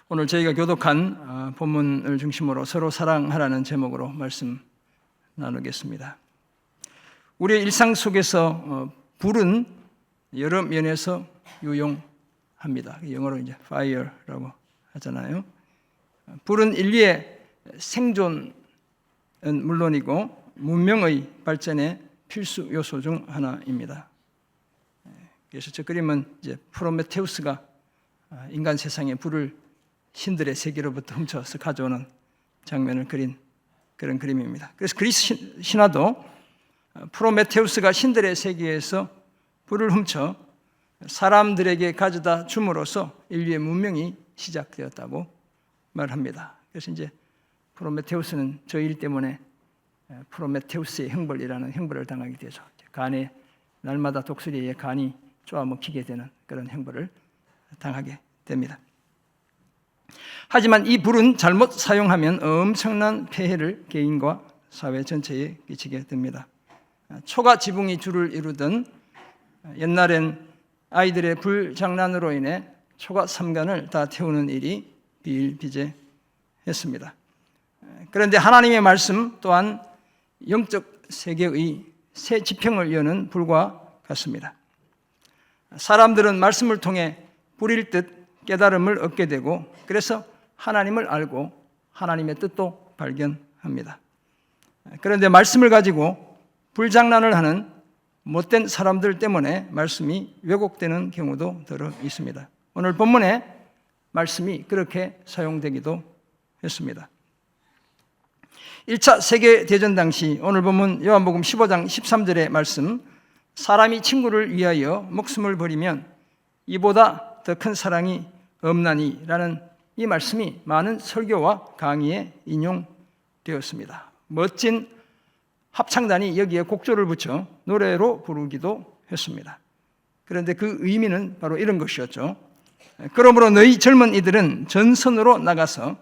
오늘 저희가 교독한 본문을 중심으로 서로 사랑하라는 제목으로 말씀 나누겠습니다. 우리의 일상 속에서 불은 여러 면에서 유용합니다. 영어로 이제 fire라고 하잖아요. 불은 인류의 생존은 물론이고 문명의 발전의 필수 요소 중 하나입니다. 그래서 저 그림은 이제 프로메테우스가 인간 세상에 불을 신들의 세계로부터 훔쳐서 가져오는 장면을 그린 그런 그림입니다. 그래서 그리스 신화도 프로메테우스가 신들의 세계에서 불을 훔쳐 사람들에게 가져다 줌으로써 인류의 문명이 시작되었다고 말합니다. 그래서 이제 프로메테우스는 저 일 때문에 프로메테우스의 형벌이라는 형벌을 당하게 되죠. 간에 날마다 독수리에 의해 간이 쪼아먹히게 되는 그런 형벌을 당하게 됩니다. 하지만 이 불은 잘못 사용하면 엄청난 폐해를 개인과 사회 전체에 끼치게 됩니다. 초가 지붕이 줄을 이루던 옛날엔 아이들의 불장난으로 인해 초가 삼간을 다 태우는 일이 비일비재했습니다. 그런데 하나님의 말씀 또한 영적 세계의 새 지평을 여는 불과 같습니다. 사람들은 말씀을 통해 불일 듯 깨달음을 얻게 되고 그래서 하나님을 알고 하나님의 뜻도 발견합니다. 그런데 말씀을 가지고 불장난을 하는 못된 사람들 때문에 말씀이 왜곡되는 경우도 더러 있습니다. 오늘 본문에 말씀이 그렇게 사용되기도 했습니다. 1차 세계대전 당시 오늘 본문 요한복음 15장 13절의 말씀, 사람이 친구를 위하여 목숨을 버리면 이보다 더 큰 사랑이 없나니 라는 이 말씀이 많은 설교와 강의에 인용되었습니다. 멋진 합창단이 여기에 곡조를 붙여 노래로 부르기도 했습니다. 그런데 그 의미는 바로 이런 것이었죠. 그러므로 너희 젊은 이들은 전선으로 나가서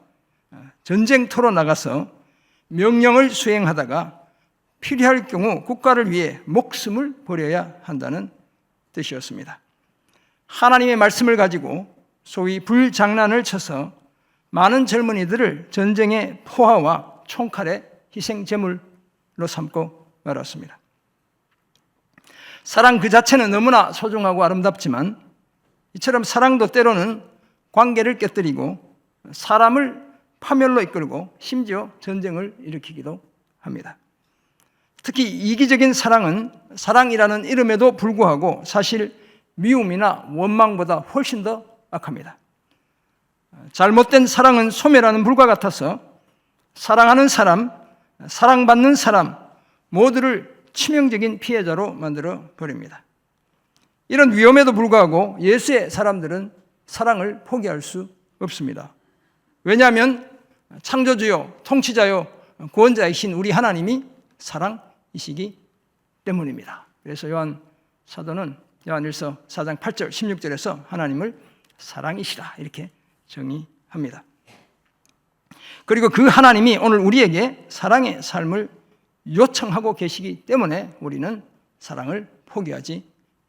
전쟁터로 나가서 명령을 수행하다가 필요할 경우 국가를 위해 목숨을 버려야 한다는 뜻이었습니다. 하나님의 말씀을 가지고 소위 불장난을 쳐서 많은 젊은이들을 전쟁의 포화와 총칼의 희생 제물로 삼고 말았습니다. 사랑 그 자체는 너무나 소중하고 아름답지만 이처럼 사랑도 때로는 관계를 깨뜨리고 사람을 파멸로 이끌고 심지어 전쟁을 일으키기도 합니다. 특히 이기적인 사랑은 사랑이라는 이름에도 불구하고 사실 미움이나 원망보다 훨씬 더 악합니다. 잘못된 사랑은 소멸하는 불과 같아서 사랑하는 사람, 사랑받는 사람 모두를 치명적인 피해자로 만들어 버립니다. 이런 위험에도 불구하고 예수의 사람들은 사랑을 포기할 수 없습니다. 왜냐하면 창조주요, 통치자요, 구원자이신 우리 하나님이 사랑이시기 때문입니다. 그래서 요한 사도는 요한일서 4장 8절 16절에서 하나님을 사랑이시라 이렇게 정의합니다. 그리고 그 하나님이 오늘 우리에게 사랑의 삶을 요청하고 계시기 때문에 우리는 사랑을 포기하지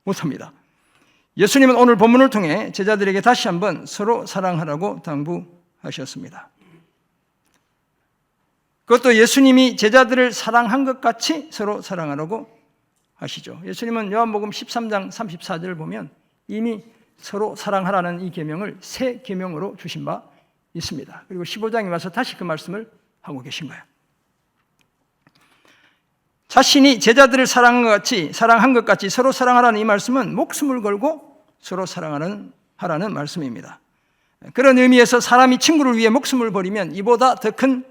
못합니다. 예수님은 오늘 본문을 통해 제자들에게 다시 한번 서로 사랑하라고 당부하셨습니다. 그것도 예수님이 제자들을 사랑한 것 같이 서로 사랑하라고 하시죠. 예수님은 요한복음 13장 34절을 보면 이미 서로 사랑하라는 이 계명을 새 계명으로 주신 바 있습니다. 그리고 15장에 와서 다시 그 말씀을 하고 계신 거예요. 자신이 제자들을 사랑한 것 같이 서로 사랑하라는 이 말씀은 목숨을 걸고 서로 사랑하라는 말씀입니다. 그런 의미에서 사람이 친구를 위해 목숨을 버리면 이보다 더 큰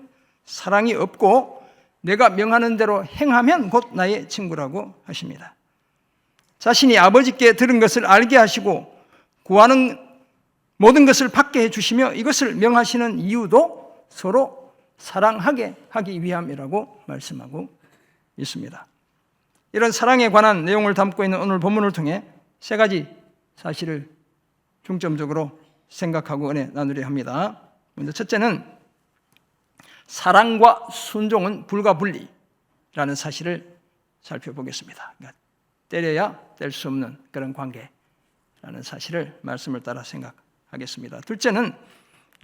사랑이 없고 내가 명하는 대로 행하면 곧 나의 친구라고 하십니다. 자신이 아버지께 들은 것을 알게 하시고 구하는 모든 것을 받게 해주시며 이것을 명하시는 이유도 서로 사랑하게 하기 위함이라고 말씀하고 있습니다. 이런 사랑에 관한 내용을 담고 있는 오늘 본문을 통해 세 가지 사실을 중점적으로 생각하고 은혜 나누려 합니다. 먼저 첫째는 사랑과 순종은 불가분리라는 사실을 살펴보겠습니다. 그러니까 때려야 뗄 수 없는 그런 관계라는 사실을 말씀을 따라 생각하겠습니다. 둘째는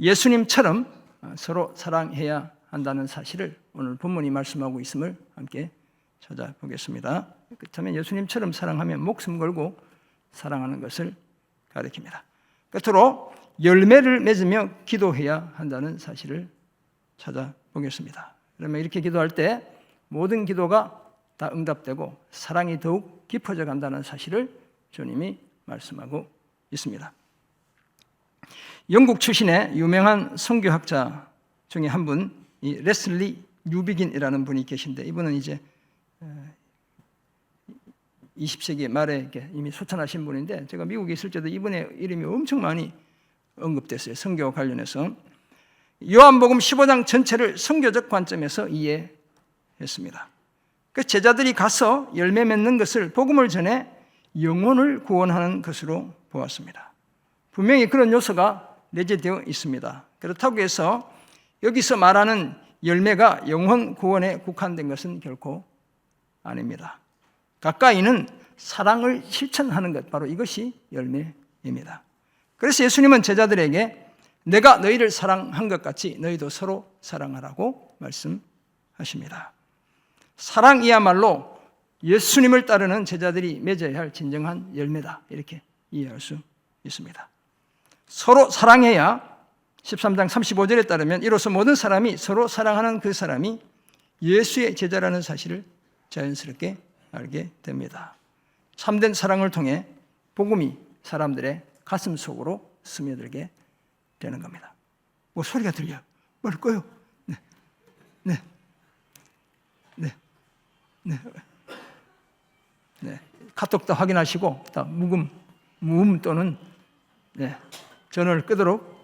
예수님처럼 서로 사랑해야 한다는 사실을 오늘 본문이 말씀하고 있음을 함께 찾아보겠습니다. 그렇다면 예수님처럼 사랑하면 목숨 걸고 사랑하는 것을 가리킵니다. 끝으로 열매를 맺으며 기도해야 한다는 사실을 찾아보겠습니다. 그러면 이렇게 기도할 때 모든 기도가 다 응답되고 사랑이 더욱 깊어져 간다는 사실을 주님이 말씀하고 있습니다. 영국 출신의 유명한 선교학자 중에 한 분, 이 레슬리 뉴비긴이라는 분이 계신데, 이분은 이제 20세기 말에 이미 소천하신 분인데, 제가 미국에 있을 때도 이분의 이름이 엄청 많이 언급됐어요. 선교 관련해서. 요한복음 15장 전체를 선교적 관점에서 이해했습니다. 그 제자들이 가서 열매 맺는 것을 복음을 전해 영혼을 구원하는 것으로 보았습니다. 분명히 그런 요소가 내재되어 있습니다. 그렇다고 해서 여기서 말하는 열매가 영혼 구원에 국한된 것은 결코 아닙니다. 가까이는 사랑을 실천하는 것, 바로 이것이 열매입니다. 그래서 예수님은 제자들에게 내가 너희를 사랑한 것 같이 너희도 서로 사랑하라고 말씀하십니다. 사랑이야말로 예수님을 따르는 제자들이 맺어야 할 진정한 열매다, 이렇게 이해할 수 있습니다. 서로 사랑해야 13장 35절에 따르면 이로써 모든 사람이 서로 사랑하는 그 사람이 예수의 제자라는 사실을 자연스럽게 알게 됩니다. 참된 사랑을 통해 복음이 사람들의 가슴 속으로 스며들게 되는 겁니다. 뭐 소리가 들려? 뭘 꺼요? 네, 네, 네, 네, 네. 카톡도 확인하시고 다 무음 또는 네, 전원을 끄도록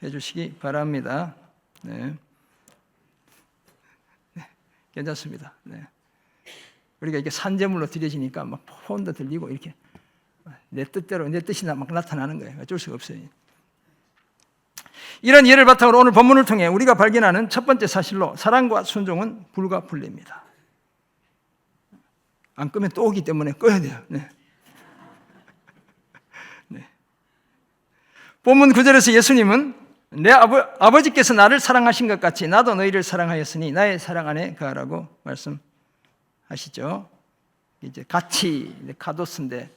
해주시기 바랍니다. 네, 네. 괜찮습니다. 네. 우리가 이게 산재물로 들여지니까 막 폰도 들리고 이렇게 내 뜻대로 내 뜻이 막 나타나는 거예요. 어쩔 수가 없어요. 이런 예를 바탕으로 오늘 본문을 통해 우리가 발견하는 첫 번째 사실로 사랑과 순종은 불가분리입니다. 안 끄면 또 오기 때문에 꺼야 돼요. 네. 네. 본문 9절에서 예수님은 내 아버지께서 나를 사랑하신 것 같이 나도 너희를 사랑하였으니 나의 사랑 안에 거하라고 말씀하시죠. 이제 같이 카도스인데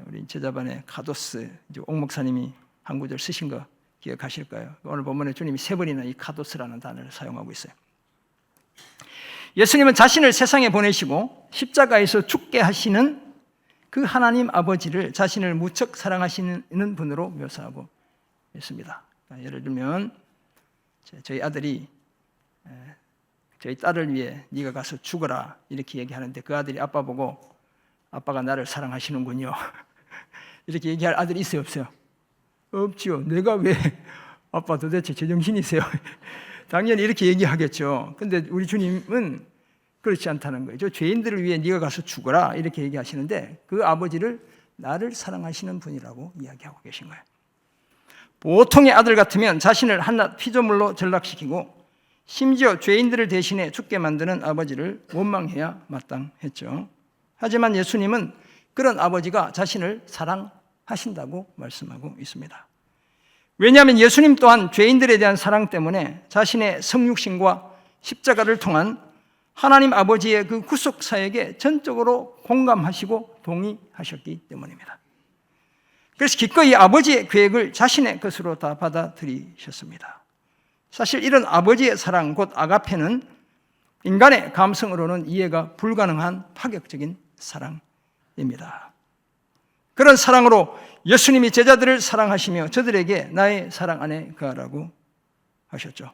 우리 제자반에 카도스 옥 목사님이 한 구절 쓰신 거 기억하실까요? 오늘 본문에 주님이 세 번이나 이 카도스라는 단어를 사용하고 있어요. 예수님은 자신을 세상에 보내시고 십자가에서 죽게 하시는 그 하나님 아버지를 자신을 무척 사랑하시는 분으로 묘사하고 있습니다. 예를 들면 저희 아들이 저희 딸을 위해 네가 가서 죽어라 이렇게 얘기하는데 그 아들이 아빠 보고 아빠가 나를 사랑하시는군요 이렇게 얘기할 아들이 있어요, 없어요? 없지요. 내가 왜 아빠 도대체 제정신이세요? 당연히 이렇게 얘기하겠죠. 근데 우리 주님은 그렇지 않다는 거죠. 죄인들을 위해 네가 가서 죽어라 이렇게 얘기하시는데 그 아버지를 나를 사랑하시는 분이라고 이야기하고 계신 거예요. 보통의 아들 같으면 자신을 한낱 피조물로 전락시키고 심지어 죄인들을 대신해 죽게 만드는 아버지를 원망해야 마땅했죠. 하지만 예수님은 그런 아버지가 자신을 사랑하신다고 말씀하고 있습니다. 왜냐하면 예수님 또한 죄인들에 대한 사랑 때문에 자신의 성육신과 십자가를 통한 하나님 아버지의 그 구속 사역에 전적으로 공감하시고 동의하셨기 때문입니다. 그래서 기꺼이 아버지의 계획을 자신의 것으로 다 받아들이셨습니다. 사실 이런 아버지의 사랑, 곧 아가페는 인간의 감성으로는 이해가 불가능한 파격적인 사랑입니다. 그런 사랑으로 예수님이 제자들을 사랑하시며 저들에게 나의 사랑 안에 거하라고 하셨죠.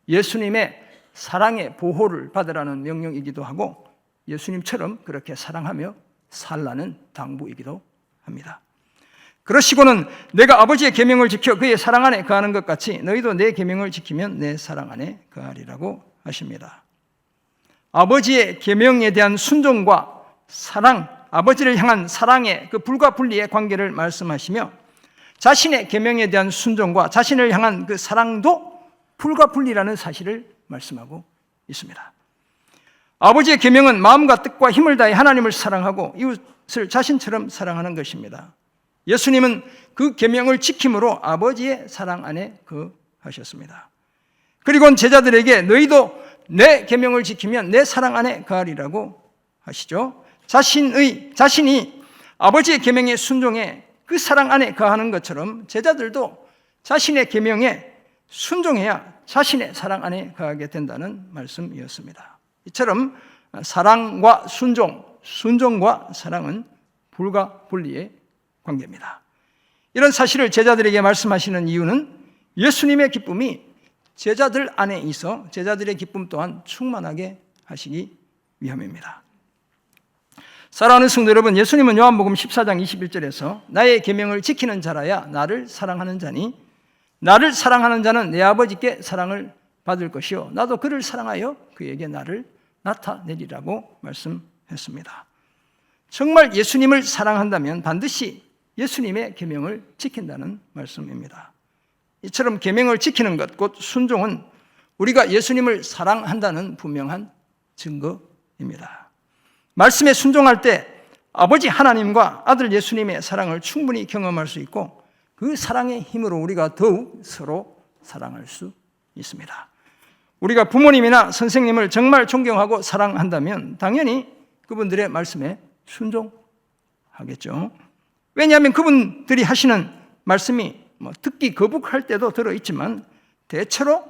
예수님의 사랑의 보호를 받으라는 명령이기도 하고 예수님처럼 그렇게 사랑하며 살라는 당부이기도 합니다. 그러시고는 내가 아버지의 계명을 지켜 그의 사랑 안에 거하는 것 같이 너희도 내 계명을 지키면 내 사랑 안에 거하리라고 하십니다. 아버지의 계명에 대한 순종과 사랑, 아버지를 향한 사랑의 그 불가분리의 관계를 말씀하시며 자신의 계명에 대한 순종과 자신을 향한 그 사랑도 불가분리라는 사실을 말씀하고 있습니다. 아버지의 계명은 마음과 뜻과 힘을 다해 하나님을 사랑하고 이웃을 자신처럼 사랑하는 것입니다. 예수님은 그 계명을 지킴으로 아버지의 사랑 안에 하셨습니다. 그리고 제자들에게 너희도 내 계명을 지키면 내 사랑 안에 거하리라고 하시죠. 자신이 아버지의 계명에 순종해 그 사랑 안에 거하는 것처럼 제자들도 자신의 계명에 순종해야 자신의 사랑 안에 거하게 된다는 말씀이었습니다. 이처럼 사랑과 순종과 사랑은 불가 분리의 관계입니다. 이런 사실을 제자들에게 말씀하시는 이유는 예수님의 기쁨이 제자들 안에 있어 제자들의 기쁨 또한 충만하게 하시기 위함입니다. 사랑하는 성도 여러분, 예수님은 요한복음 14장 21절에서 나의 계명을 지키는 자라야 나를 사랑하는 자니 나를 사랑하는 자는 내 아버지께 사랑을 받을 것이요 나도 그를 사랑하여 그에게 나를 나타내리라고 말씀했습니다. 정말 예수님을 사랑한다면 반드시 예수님의 계명을 지킨다는 말씀입니다. 이처럼 계명을 지키는 것, 곧 순종은 우리가 예수님을 사랑한다는 분명한 증거입니다. 말씀에 순종할 때 아버지 하나님과 아들 예수님의 사랑을 충분히 경험할 수 있고 그 사랑의 힘으로 우리가 더욱 서로 사랑할 수 있습니다. 우리가 부모님이나 선생님을 정말 존경하고 사랑한다면 당연히 그분들의 말씀에 순종하겠죠. 왜냐하면 그분들이 하시는 말씀이 듣기 거북할 때도 들어있지만 대체로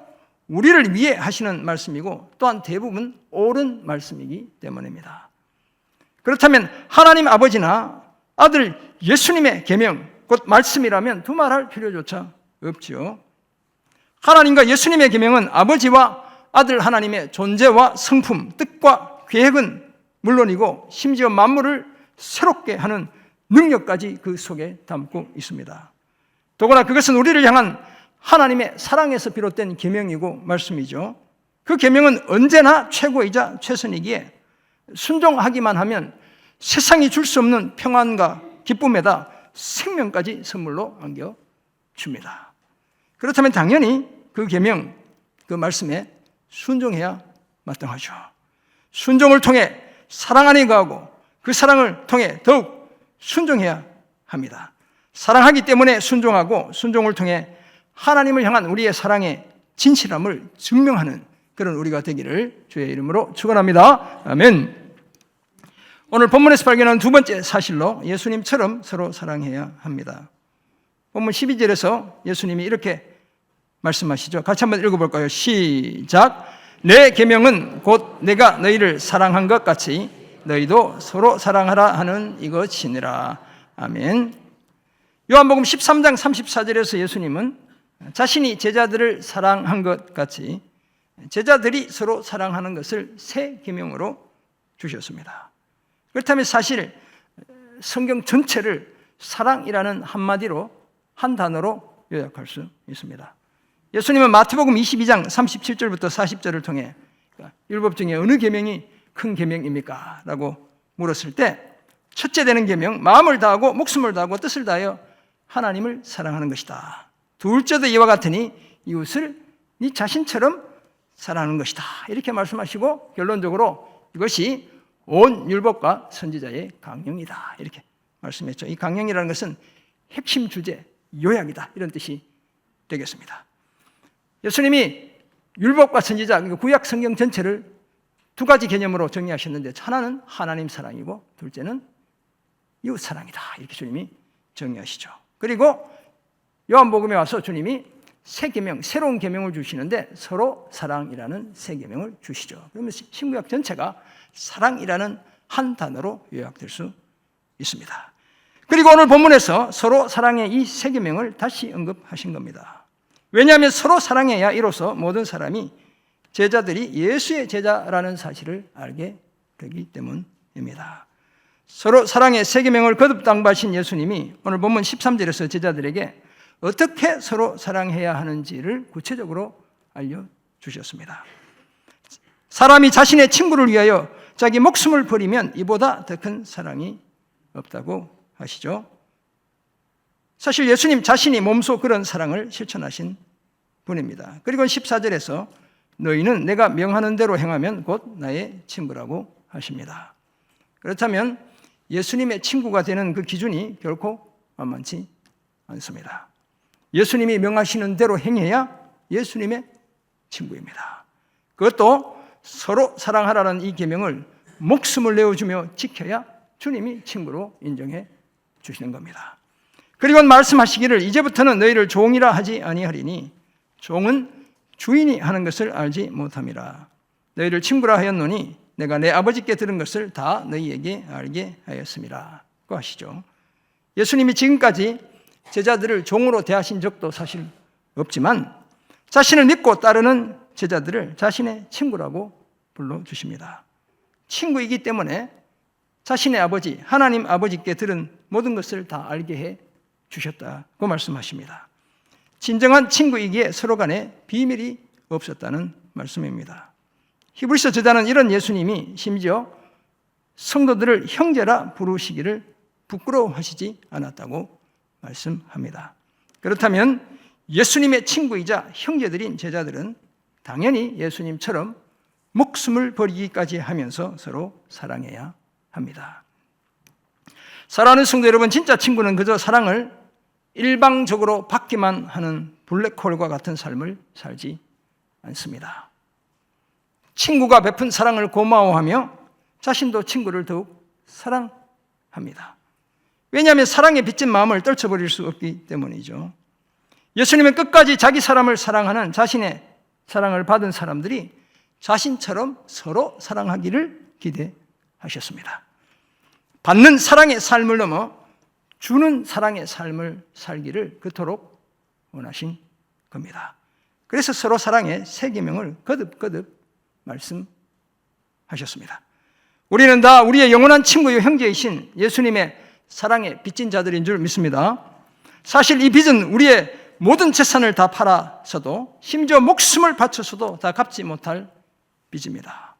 우리를 위해 하시는 말씀이고 또한 대부분 옳은 말씀이기 때문입니다. 그렇다면 하나님 아버지나 아들 예수님의 계명, 곧 말씀이라면 두말할 필요조차 없지요. 하나님과 예수님의 계명은 아버지와 아들 하나님의 존재와 성품, 뜻과 계획은 물론이고 심지어 만물을 새롭게 하는 능력까지 그 속에 담고 있습니다. 더구나 그것은 우리를 향한 하나님의 사랑에서 비롯된 계명이고 말씀이죠. 그 계명은 언제나 최고이자 최선이기에 순종하기만 하면 세상이 줄 수 없는 평안과 기쁨에다 생명까지 선물로 안겨줍니다. 그렇다면 당연히 그 계명, 그 말씀에 순종해야 마땅하죠. 순종을 통해 사랑 안에 거하고 그 사랑을 통해 더욱 순종해야 합니다. 사랑하기 때문에 순종하고 순종을 통해 하나님을 향한 우리의 사랑의 진실함을 증명하는 그런 우리가 되기를 주의 이름으로 축원합니다. 아멘. 오늘 본문에서 발견하는 두 번째 사실로 예수님처럼 서로 사랑해야 합니다. 본문 12절에서 예수님이 이렇게 말씀하시죠. 같이 한번 읽어볼까요? 시작. 내 계명은 곧 내가 너희를 사랑한 것 같이 너희도 서로 사랑하라 하는 이것이니라. 아멘. 요한복음 13장 34절에서 예수님은 자신이 제자들을 사랑한 것 같이 제자들이 서로 사랑하는 것을 새 계명으로 주셨습니다. 그렇다면 사실 성경 전체를 사랑이라는 한마디로 한 단어로 요약할 수 있습니다. 예수님은 마태복음 22장 37절부터 40절을 통해 율법 중에 어느 계명이 큰 계명입니까? 라고 물었을 때 첫째 되는 계명, 마음을 다하고 목숨을 다하고 뜻을 다하여 하나님을 사랑하는 것이다. 둘째도 이와 같으니 이웃을 네 자신처럼 사랑하는 것이다. 이렇게 말씀하시고 결론적으로 이것이 온 율법과 선지자의 강령이다. 이렇게 말씀했죠. 이 강령이라는 것은 핵심 주제, 요약이다. 이런 뜻이 되겠습니다. 예수님이 율법과 선지자, 구약 성경 전체를 두 가지 개념으로 정리하셨는데 하나는 하나님 사랑이고 둘째는 이웃 사랑이다. 이렇게 주님이 정리하시죠. 그리고 요한복음에 와서 주님이 새 계명, 새로운 계명을 주시는데 서로 사랑이라는 새 계명을 주시죠. 그러면 신구약 전체가 사랑이라는 한 단어로 요약될 수 있습니다. 그리고 오늘 본문에서 서로 사랑의 이 새 계명을 다시 언급하신 겁니다. 왜냐하면 서로 사랑해야 이로써 모든 사람이 제자들이 예수의 제자라는 사실을 알게 되기 때문입니다. 서로 사랑의 새 계명을 거듭 당부하신 예수님이 오늘 본문 13절에서 제자들에게 어떻게 서로 사랑해야 하는지를 구체적으로 알려주셨습니다. 사람이 자신의 친구를 위하여 자기 목숨을 버리면 이보다 더 큰 사랑이 없다고 하시죠. 사실 예수님 자신이 몸소 그런 사랑을 실천하신 분입니다. 그리고 14절에서 너희는 내가 명하는 대로 행하면 곧 나의 친구라고 하십니다. 그렇다면 예수님의 친구가 되는 그 기준이 결코 만만치 않습니다. 예수님이 명하시는 대로 행해야 예수님의 친구입니다. 그것도 서로 사랑하라는 이 계명을 목숨을 내어주며 지켜야 주님이 친구로 인정해 주시는 겁니다. 그리고 말씀하시기를 이제부터는 너희를 종이라 하지 아니하리니 종은 주인이 하는 것을 알지 못함이라. 너희를 친구라 하였노니 내가 내 아버지께 들은 것을 다 너희에게 알게 하였음이라 고 하시죠. 예수님이 지금까지 제자들을 종으로 대하신 적도 사실 없지만 자신을 믿고 따르는 제자들을 자신의 친구라고 불러주십니다. 친구이기 때문에 자신의 아버지 하나님 아버지께 들은 모든 것을 다 알게 해 주셨다고 말씀하십니다. 진정한 친구이기에 서로 간에 비밀이 없었다는 말씀입니다. 히브리서 저자는 이런 예수님이 심지어 성도들을 형제라 부르시기를 부끄러워하시지 않았다고 말씀합니다. 그렇다면 예수님의 친구이자 형제들인 제자들은 당연히 예수님처럼 목숨을 버리기까지 하면서 서로 사랑해야 합니다. 사랑하는 성도 여러분, 진짜 친구는 그저 사랑을 일방적으로 받기만 하는 블랙홀과 같은 삶을 살지 않습니다. 친구가 베푼 사랑을 고마워하며 자신도 친구를 더욱 사랑합니다. 왜냐하면 사랑에 빚진 마음을 떨쳐버릴 수 없기 때문이죠. 예수님은 끝까지 자기 사람을 사랑하는 자신의 사랑을 받은 사람들이 자신처럼 서로 사랑하기를 기대하셨습니다. 받는 사랑의 삶을 넘어 주는 사랑의 삶을 살기를 그토록 원하신 겁니다. 그래서 서로 사랑의 세 계명을 거듭거듭 말씀하셨습니다. 우리는 다 우리의 영원한 친구요 형제이신 예수님의 사랑에 빚진 자들인 줄 믿습니다. 사실 이 빚은 우리의 모든 재산을 다 팔아서도 심지어 목숨을 바쳐서도 다 갚지 못할 빚입니다.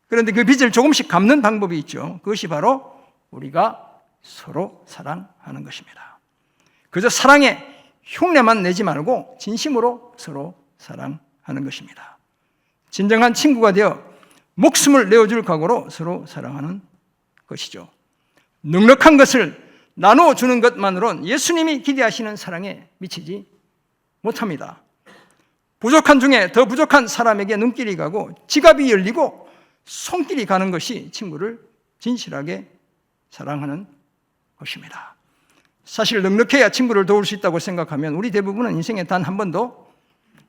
그런데 그 빚을 조금씩 갚는 방법이 있죠. 그것이 바로 우리가 서로 사랑하는 것입니다. 그저 사랑의 흉내만 내지 말고 진심으로 서로 사랑하는 것입니다. 진정한 친구가 되어 목숨을 내어줄 각오로 서로 사랑하는 것이죠. 넉넉한 것을 나누어주는 것만으론 예수님이 기대하시는 사랑에 미치지 못합니다. 부족한 중에 더 부족한 사람에게 눈길이 가고 지갑이 열리고 손길이 가는 것이 친구를 진실하게 사랑하는 것입니다. 사실 넉넉해야 친구를 도울 수 있다고 생각하면 우리 대부분은 인생에 단 한 번도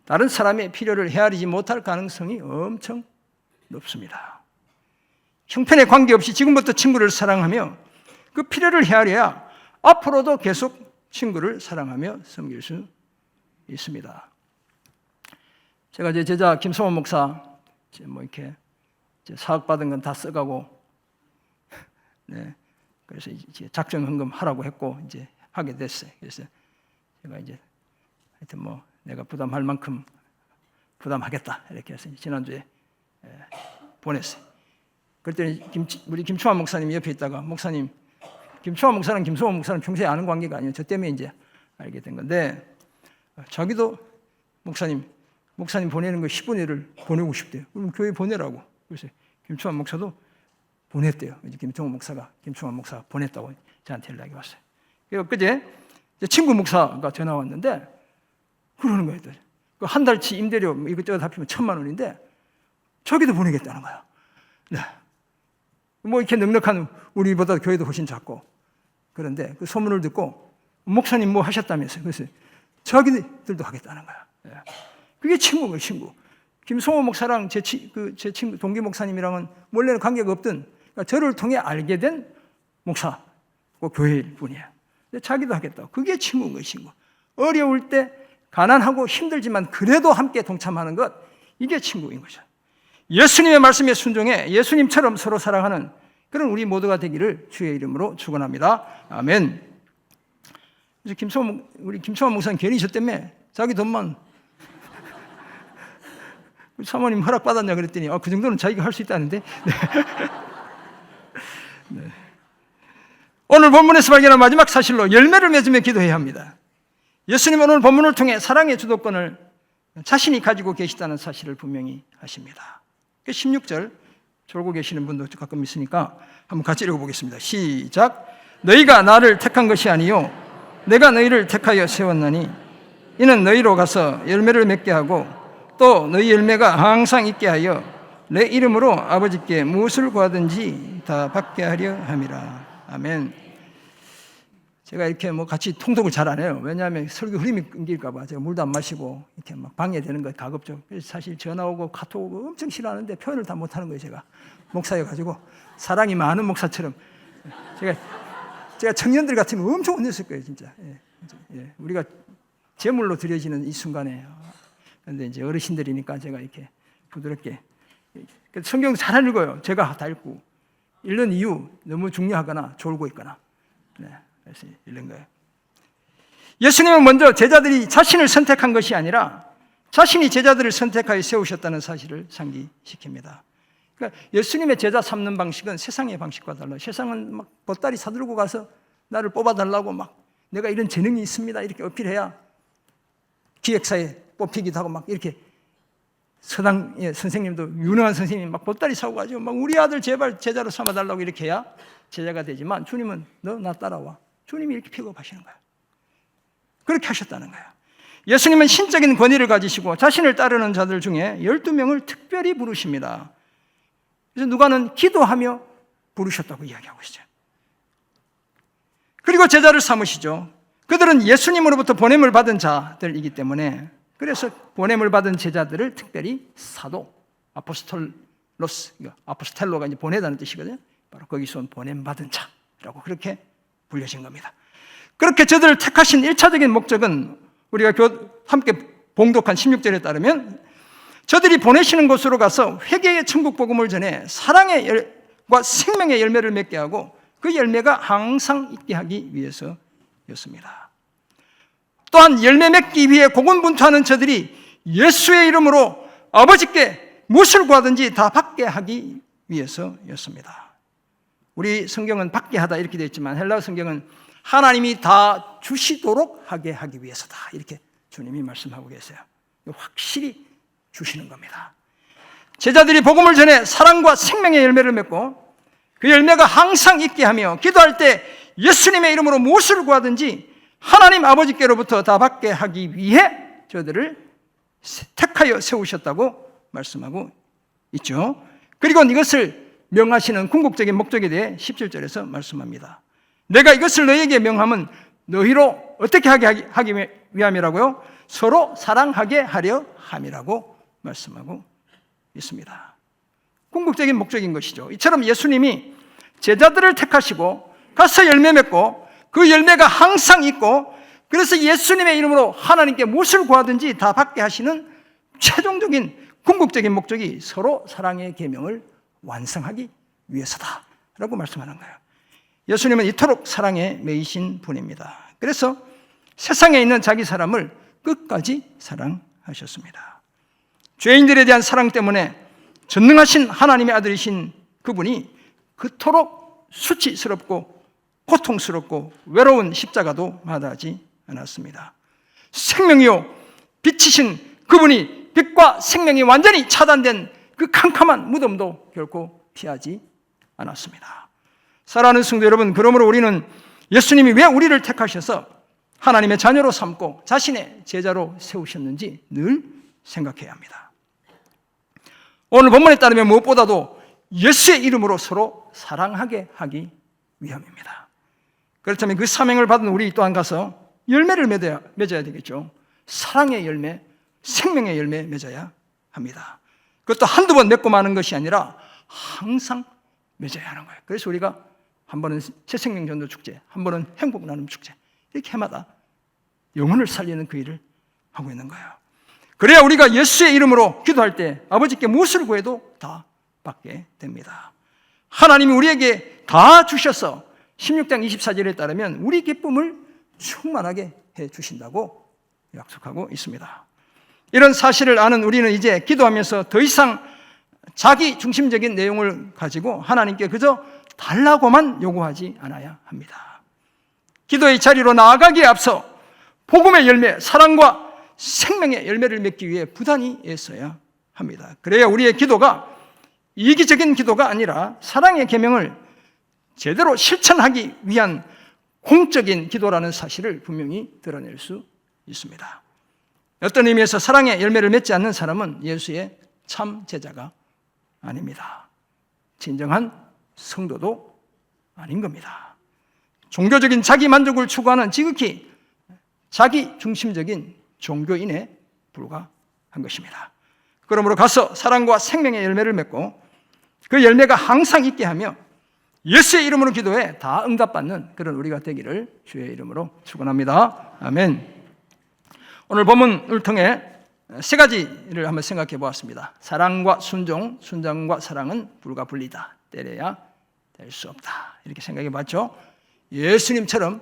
다른 사람의 필요를 헤아리지 못할 가능성이 엄청 높습니다. 형편에 관계없이 지금부터 친구를 사랑하며 그 필요를 헤아려야 앞으로도 계속 친구를 사랑하며 섬길 수 있습니다. 제가 제 제자 김성원 목사 이렇게 사학 받은 건 다 써가고, 네, 그래서 이제 작정 헌금 하라고 했고 이제 하게 됐어요. 그래서 제가 이제 하여튼 내가 부담할 만큼 부담하겠다 이렇게 해서 지난주에 보냈어요. 그랬더니 우리 김충환 목사님이 옆에 있다가 목사님, 김충환 목사는 김성원 목사는 평소에 아는 관계가 아니에요. 저 때문에 이제 알게 된 건데 자기도 목사님 보내는 거 10분의 1을 보내고 싶대요. 그럼 교회 보내라고. 그래서 김충환 목사도 보냈대요. 이제 김충환 목사가 보냈다고 저한테 연락이 왔어요. 그래서 그제 친구 목사가 전화 왔는데 그러는 거예요. 한 달치 임대료 이것저것 합치면 1,000만 원인데 저기도 보내겠다는 거야. 네. 이렇게 넉넉한 우리보다 교회도 훨씬 작고 그런데 그 소문을 듣고 목사님 뭐 하셨다면서요. 그래서 저기들도 하겠다는 거야. 네. 그게 친구예요, 친구. 김성호 목사랑 제 친구 동기 목사님이랑은 원래는 관계가 없던, 그러니까 저를 통해 알게 된 목사고 교회일 뿐이에요. 근데 자기도 하겠다고. 그게 친구인 거예요, 친구. 어려울 때 가난하고 힘들지만 그래도 함께 동참하는 것, 이게 친구인 거죠. 예수님의 말씀에 순종해 예수님처럼 서로 사랑하는 그런 우리 모두가 되기를 주의 이름으로 축원합니다. 아멘. 그래서 우리 김성환 목사님 괜히 저 때문에 자기 돈만 사모님 허락받았냐 그랬더니 그 정도는 자기가 할 수 있다는데. 네. 네. 오늘 본문에서 발견한 마지막 사실로 열매를 맺으며 기도해야 합니다. 예수님은 오늘 본문을 통해 사랑의 주도권을 자신이 가지고 계시다는 사실을 분명히 하십니다. 16절 졸고 계시는 분도 가끔 있으니까 한번 같이 읽어보겠습니다. 시작. 너희가 나를 택한 것이 아니요 내가 너희를 택하여 세웠나니 이는 너희로 가서 열매를 맺게 하고 또 너희 열매가 항상 있게 하여 내 이름으로 아버지께 무엇을 구하든지 다 받게 하려 함이라. 아멘. 제가 이렇게 같이 통독을 잘 안 해요. 왜냐하면 설교 흐름이 끊길까봐 제가 물도 안 마시고 이렇게 막 방해되는 거 가급적. 그래서 사실 전화 오고 카톡 오고 엄청 싫어하는데 표현을 다 못하는 거예요. 제가 목사여가지고 사랑이 많은 목사처럼 제가 청년들 같으면 엄청 혼냈을 거예요, 진짜. 예. 우리가 제물로 드려지는 이 순간에. 그런데 이제 어르신들이니까 제가 이렇게 부드럽게. 성경 잘 안 읽어요. 제가 다 읽고. 읽는 이유 너무 중요하거나 졸고 있거나. 네, 그래서 읽는 거예요. 예수님은 먼저 제자들이 자신을 선택한 것이 아니라 자신이 제자들을 선택하여 세우셨다는 사실을 상기시킵니다. 그러니까 예수님의 제자 삼는 방식은 세상의 방식과 달라요. 세상은 막 보따리 사들고 가서 나를 뽑아달라고 막 내가 이런 재능이 있습니다 이렇게 어필해야 기획사에 뽑히기도 하고 막 이렇게 서당의 선생님도 유능한 선생님이 막 보따리 사고 가지고 막 우리 아들 제발 제자로 삼아달라고 이렇게 해야 제자가 되지만 주님은 너 나 따라와. 주님이 이렇게 픽업하시는 거야. 그렇게 하셨다는 거야. 예수님은 신적인 권위를 가지시고 자신을 따르는 자들 중에 12명을 특별히 부르십니다. 그래서 누가는 기도하며 부르셨다고 이야기하고 있어요. 그리고 제자를 삼으시죠. 그들은 예수님으로부터 보냄을 받은 자들이기 때문에 그래서 보냄을 받은 제자들을 특별히 사도, 아포스텔로가 이제 보내다는 뜻이거든요. 바로 거기서 온 보냄받은 자라고 그렇게 불려진 겁니다. 그렇게 저들을 택하신 1차적인 목적은 우리가 함께 봉독한 16절에 따르면 저들이 보내시는 곳으로 가서 회개의 천국 복음을 전해 사랑과 생명의 열매를 맺게 하고 그 열매가 항상 있게 하기 위해서였습니다. 또한 열매 맺기 위해 고군분투하는 저들이 예수의 이름으로 아버지께 무엇을 구하든지 다 받게 하기 위해서였습니다. 우리 성경은 받게 하다 이렇게 되어 있지만 헬라어 성경은 하나님이 다 주시도록 하게 하기 위해서다 이렇게 주님이 말씀하고 계세요. 확실히 주시는 겁니다. 제자들이 복음을 전해 사랑과 생명의 열매를 맺고 그 열매가 항상 있게 하며 기도할 때 예수님의 이름으로 무엇을 구하든지 하나님 아버지께로부터 다 받게 하기 위해 저들을 택하여 세우셨다고 말씀하고 있죠. 그리고 이것을 명하시는 궁극적인 목적에 대해 17절에서 말씀합니다. 내가 이것을 너희에게 명함은 너희로 어떻게 하기 위함이라고요? 서로 사랑하게 하려 함이라고 말씀하고 있습니다. 궁극적인 목적인 것이죠. 이처럼 예수님이 제자들을 택하시고 가서 열매 맺고 그 열매가 항상 있고 그래서 예수님의 이름으로 하나님께 무엇을 구하든지 다 받게 하시는 최종적인 궁극적인 목적이 서로 사랑의 계명을 완성하기 위해서다라고 말씀하는 거예요. 예수님은 이토록 사랑에 매이신 분입니다. 그래서 세상에 있는 자기 사람을 끝까지 사랑하셨습니다. 죄인들에 대한 사랑 때문에 전능하신 하나님의 아들이신 그분이 그토록 수치스럽고 고통스럽고 외로운 십자가도 마다하지 않았습니다. 생명이요 빛이신 그분이 빛과 생명이 완전히 차단된 그 캄캄한 무덤도 결코 피하지 않았습니다. 사랑하는 성도 여러분, 그러므로 우리는 예수님이 왜 우리를 택하셔서 하나님의 자녀로 삼고 자신의 제자로 세우셨는지 늘 생각해야 합니다. 오늘 본문에 따르면 무엇보다도 예수의 이름으로 서로 사랑하게 하기 위함입니다. 그렇다면 그 사명을 받은 우리 또한 가서 열매를 맺어야 되겠죠. 사랑의 열매, 생명의 열매 맺어야 합니다. 그것도 한두 번 맺고 마는 것이 아니라 항상 맺어야 하는 거예요. 그래서 우리가 한 번은 새생명 전도 축제, 한 번은 행복 나눔 축제 이렇게 해마다 영혼을 살리는 그 일을 하고 있는 거예요. 그래야 우리가 예수의 이름으로 기도할 때 아버지께 무엇을 구해도 다 받게 됩니다. 하나님이 우리에게 다 주셔서 16장 24절에 따르면 우리 기쁨을 충만하게 해 주신다고 약속하고 있습니다. 이런 사실을 아는 우리는 이제 기도하면서 더 이상 자기 중심적인 내용을 가지고 하나님께 그저 달라고만 요구하지 않아야 합니다. 기도의 자리로 나아가기에 앞서 복음의 열매, 사랑과 생명의 열매를 맺기 위해 부단히 애써야 합니다. 그래야 우리의 기도가 이기적인 기도가 아니라 사랑의 계명을 제대로 실천하기 위한 공적인 기도라는 사실을 분명히 드러낼 수 있습니다. 어떤 의미에서 사랑의 열매를 맺지 않는 사람은 예수의 참 제자가 아닙니다. 진정한 성도도 아닌 겁니다. 종교적인 자기 만족을 추구하는 지극히 자기 중심적인 종교인에 불과한 것입니다. 그러므로 가서 사랑과 생명의 열매를 맺고 그 열매가 항상 있게 하며 예수의 이름으로 기도해 다 응답받는 그런 우리가 되기를 주의 이름으로 축원합니다. 아멘. 오늘 본문을 통해 세 가지를 한번 생각해 보았습니다. 사랑과 순종, 순종과 사랑은 불과 분리다. 때려야 될 수 없다. 이렇게 생각해 봤죠. 예수님처럼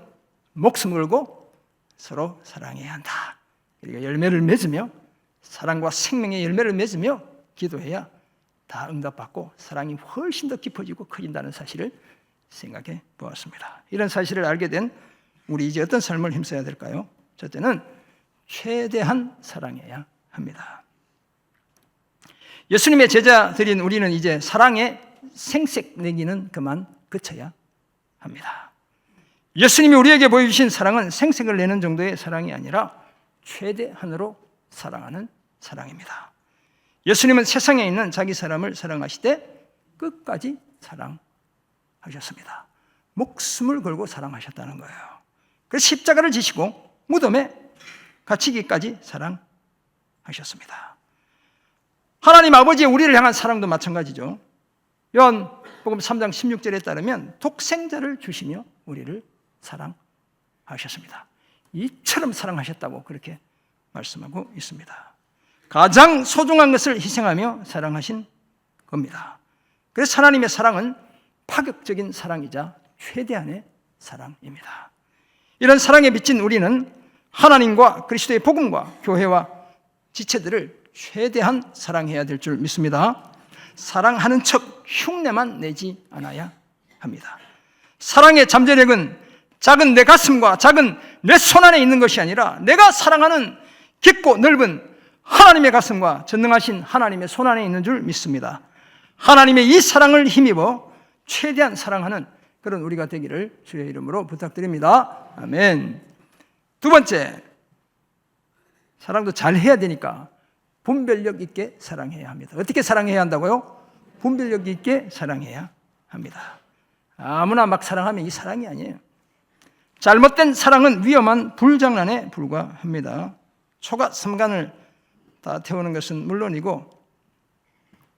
목숨 걸고 서로 사랑해야 한다. 우리가 열매를 맺으며 사랑과 생명의 열매를 맺으며 기도해야 다 응답받고 사랑이 훨씬 더 깊어지고 커진다는 사실을 생각해 보았습니다. 이런 사실을 알게 된 우리 이제 어떤 삶을 힘써야 될까요? 첫째는 최대한 사랑해야 합니다. 예수님의 제자들인 우리는 이제 사랑의 생색 내기는 그만 그쳐야 합니다. 예수님이 우리에게 보여주신 사랑은 생색을 내는 정도의 사랑이 아니라 최대한으로 사랑하는 사랑입니다. 예수님은 세상에 있는 자기 사람을 사랑하시되 끝까지 사랑하셨습니다. 목숨을 걸고 사랑하셨다는 거예요. 그래서 십자가를 지시고 무덤에 갇히기까지 사랑하셨습니다. 하나님 아버지의 우리를 향한 사랑도 마찬가지죠. 요한복음 3장 16절에 따르면 독생자를 주시며 우리를 사랑하셨습니다. 이처럼 사랑하셨다고 그렇게 말씀하고 있습니다. 가장 소중한 것을 희생하며 사랑하신 겁니다. 그래서 하나님의 사랑은 파격적인 사랑이자 최대한의 사랑입니다. 이런 사랑에 미친 우리는 하나님과 그리스도의 복음과 교회와 지체들을 최대한 사랑해야 될 줄 믿습니다. 사랑하는 척 흉내만 내지 않아야 합니다. 사랑의 잠재력은 작은 내 가슴과 작은 내 손 안에 있는 것이 아니라 내가 사랑하는 깊고 넓은 하나님의 가슴과 전능하신 하나님의 손 안에 있는 줄 믿습니다. 하나님의 이 사랑을 힘입어 최대한 사랑하는 그런 우리가 되기를 주의 이름으로 부탁드립니다. 아멘. 두 번째, 사랑도 잘 해야 되니까 분별력 있게 사랑해야 합니다. 어떻게 사랑해야 한다고요? 분별력 있게 사랑해야 합니다. 아무나 막 사랑하면 이 사랑이 아니에요. 잘못된 사랑은 위험한 불장난에 불과합니다. 초가 삼간을 다 태우는 것은 물론이고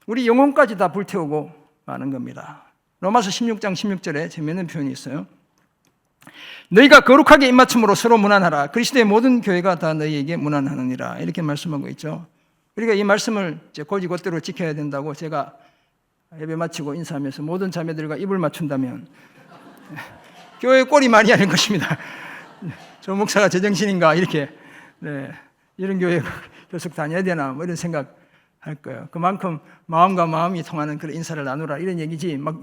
우리 영혼까지 다 불태우고 마는 겁니다. 로마서 16장 16절에 재미있는 표현이 있어요. 너희가 거룩하게 입맞춤으로 서로 문안하라. 그리스도의 모든 교회가 다 너희에게 문안하느니라. 이렇게 말씀하고 있죠. 우리가 이 말씀을 곧이곧대로 지켜야 된다고 제가 예배 마치고 인사하면서 모든 자매들과 입을 맞춘다면 교회 꼴이 많이 하는 것입니다. 저 목사가 제정신인가 이렇게 이런 교회 계속 다녀야 되나 뭐 이런 생각할 거예요. 그만큼 마음과 마음이 통하는 그런 인사를 나누라 이런 얘기지 막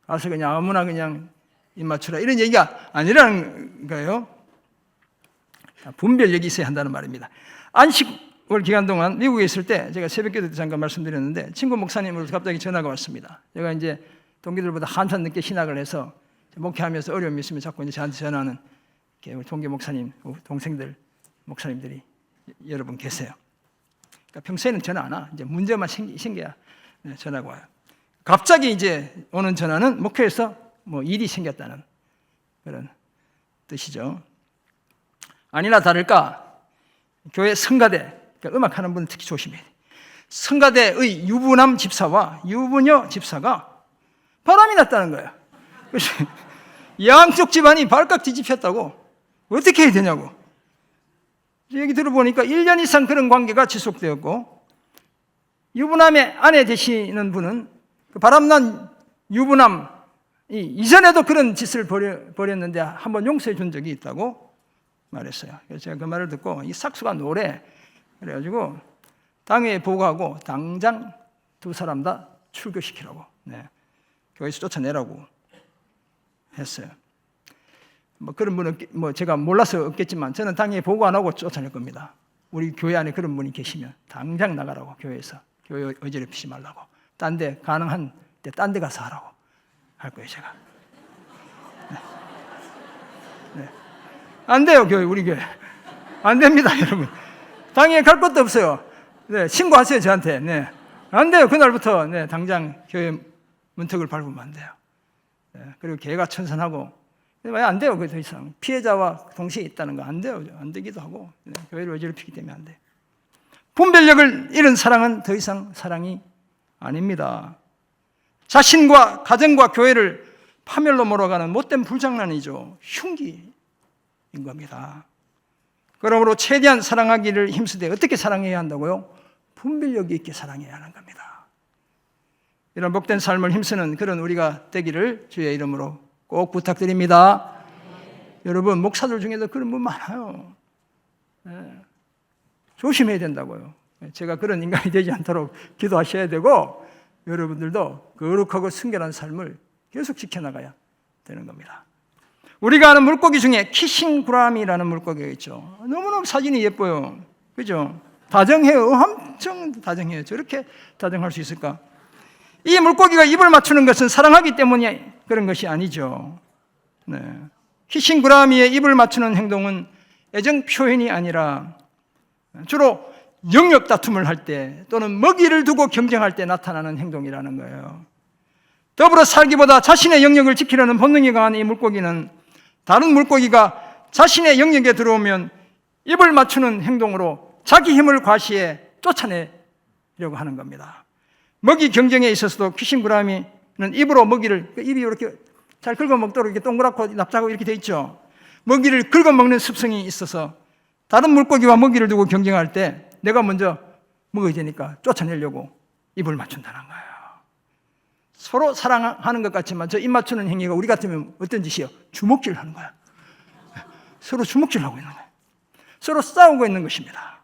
가서 그냥 아무나 그냥 입 맞추라 이런 얘기가 아니라는 거예요. 분별력이 있어야 한다는 말입니다. 안식월 기간 동안 미국에 있을 때 제가 새벽기도 때 잠깐 말씀드렸는데 친구 목사님으로부터 갑자기 전화가 왔습니다. 제가 이제 동기들보다 한참 늦게 신학을 해서 목회하면서 어려움이 있으면 자꾸 이제 저한테 전화하는 우리 동기 목사님, 동생들 목사님들이 여러 분 계세요. 그러니까 평소에는 전화 안 와. 이제 문제만 생겨야 전화가 와요. 갑자기 이제 오는 전화는 목회에서 뭐 일이 생겼다는 그런 뜻이죠. 아니나 다를까 교회 성가대, 그러니까 음악하는 분은 특히 조심해야 돼요. 성가대의 유부남 집사와 유부녀 집사가 바람이 났다는 거예요. 그래서 양쪽 집안이 발칵 뒤집혔다고 어떻게 해야 되냐고. 얘기 들어보니까 1년 이상 그런 관계가 지속되었고 유부남의 아내 되시는 분은 그 바람난 유부남이 이전에도 그런 짓을 벌였는데 한번 용서해 준 적이 있다고 말했어요. 그래서 제가 그 말을 듣고 이 삭수가 노래 그래가지고 당회에 보고하고 당장 두 사람 다 출교시키라고 교회에서 쫓아내라고 했어요. 뭐 그런 분은 뭐 제가 몰라서 없겠지만 저는 당연히 보고 안 하고 쫓아낼 겁니다. 우리 교회 안에 그런 분이 계시면 당장 나가라고 교회에서 교회 어지럽히지 말라고 딴 데 가능한 데 딴 데 가서 하라고 할 거예요 제가. 안 돼요 교회 우리 교회 안 됩니다 여러분. 당연히 갈 것도 없어요. 네, 신고하세요, 저한테. 네. 안 돼요. 그날부터 네, 당장 교회 문턱을 밟으면 안 돼요. 네, 그리고 개가 천선하고 안 돼요. 그 더 이상 피해자와 동시에 있다는 거 안 돼요. 안 되기도 하고 네, 교회를 어지럽히기 때문에 안 돼요. 분별력을 잃은 사랑은 더 이상 사랑이 아닙니다. 자신과 가정과 교회를 파멸로 몰아가는 못된 불장난이죠. 흉기인 겁니다. 그러므로 최대한 사랑하기를 힘쓰되 어떻게 사랑해야 한다고요? 분별력 있게 사랑해야 하는 겁니다. 이런 복된 삶을 힘쓰는 그런 우리가 되기를 주의 이름으로 꼭 부탁드립니다. 여러분, 목사들 중에도 그런 분 많아요. 네. 조심해야 된다고요. 제가 그런 인간이 되지 않도록 기도하셔야 되고, 여러분들도 거룩하고 순결한 삶을 계속 지켜나가야 되는 겁니다. 우리가 아는 물고기 중에 키싱구람이라는 물고기가 있죠. 너무너무 사진이 예뻐요. 그죠? 다정해요. 엄청 다정해요. 저렇게 다정할 수 있을까? 이 물고기가 입을 맞추는 것은 사랑하기 때문에 그런 것이 아니죠. 네. 키싱구라미의 입을 맞추는 행동은 애정 표현이 아니라 주로 영역 다툼을 할 때 또는 먹이를 두고 경쟁할 때 나타나는 행동이라는 거예요. 더불어 살기보다 자신의 영역을 지키려는 본능이 강한 이 물고기는 다른 물고기가 자신의 영역에 들어오면 입을 맞추는 행동으로 자기 힘을 과시해 쫓아내려고 하는 겁니다. 먹이 경쟁에 있어서도 키싱구라미는 입으로 먹이를, 입이 이렇게 잘 긁어 먹도록 이렇게 동그랗고 납작하고 이렇게 돼 있죠. 먹이를 긁어 먹는 습성이 있어서 다른 물고기와 먹이를 두고 경쟁할 때 내가 먼저 먹어야 되니까 쫓아내려고 입을 맞춘다는 거예요. 서로 사랑하는 것 같지만 저 입 맞추는 행위가 우리 같으면 어떤 짓이에요? 주먹질 하는 거야. 서로 주먹질하고 있는 거예요. 서로 싸우고 있는 것입니다.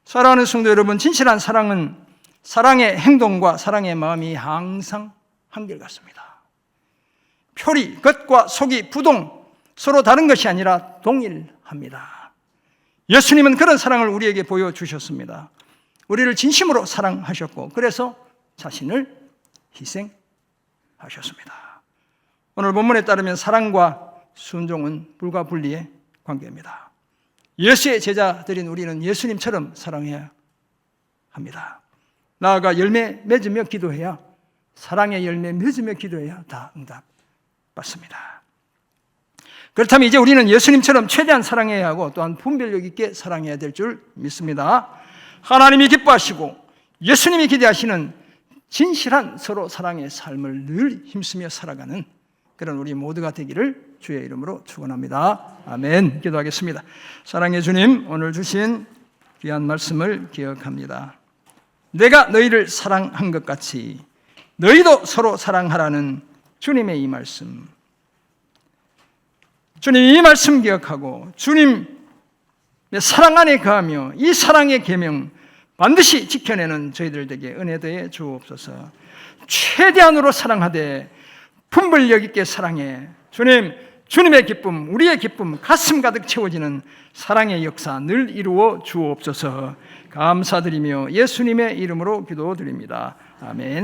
사랑하는 성도 여러분, 진실한 사랑은 사랑의 행동과 사랑의 마음이 항상 한결같습니다. 표리, 겉과 속이 부동, 서로 다른 것이 아니라 동일합니다. 예수님은 그런 사랑을 우리에게 보여주셨습니다. 우리를 진심으로 사랑하셨고 그래서 자신을 희생하셨습니다. 오늘 본문에 따르면 사랑과 순종은 불과 분리의 관계입니다. 예수의 제자들인 우리는 예수님처럼 사랑해야 합니다. 나아가 열매 맺으며 기도해야, 사랑의 열매 맺으며 기도해야 다 응답받습니다. 그렇다면 이제 우리는 예수님처럼 최대한 사랑해야 하고 또한 분별력 있게 사랑해야 될 줄 믿습니다. 하나님이 기뻐하시고 예수님이 기대하시는 진실한 서로 사랑의 삶을 늘 힘쓰며 살아가는 그런 우리 모두가 되기를 주의 이름으로 축원합니다. 아멘. 기도하겠습니다. 사랑의 주님, 오늘 주신 귀한 말씀을 기억합니다. 내가 너희를 사랑한 것 같이 너희도 서로 사랑하라는 주님의 이 말씀, 주님 이 말씀 기억하고 주님의 사랑 안에 거하며 이 사랑의 계명 반드시 지켜내는 저희들 에게 은혜 더해 주옵소서. 최대한으로 사랑하되 분별력 있게 사랑해 주님, 주님의 기쁨, 우리의 기쁨, 가슴 가득 채워지는 사랑의 역사 늘 이루어 주옵소서. 감사드리며 예수님의 이름으로 기도드립니다. 아멘.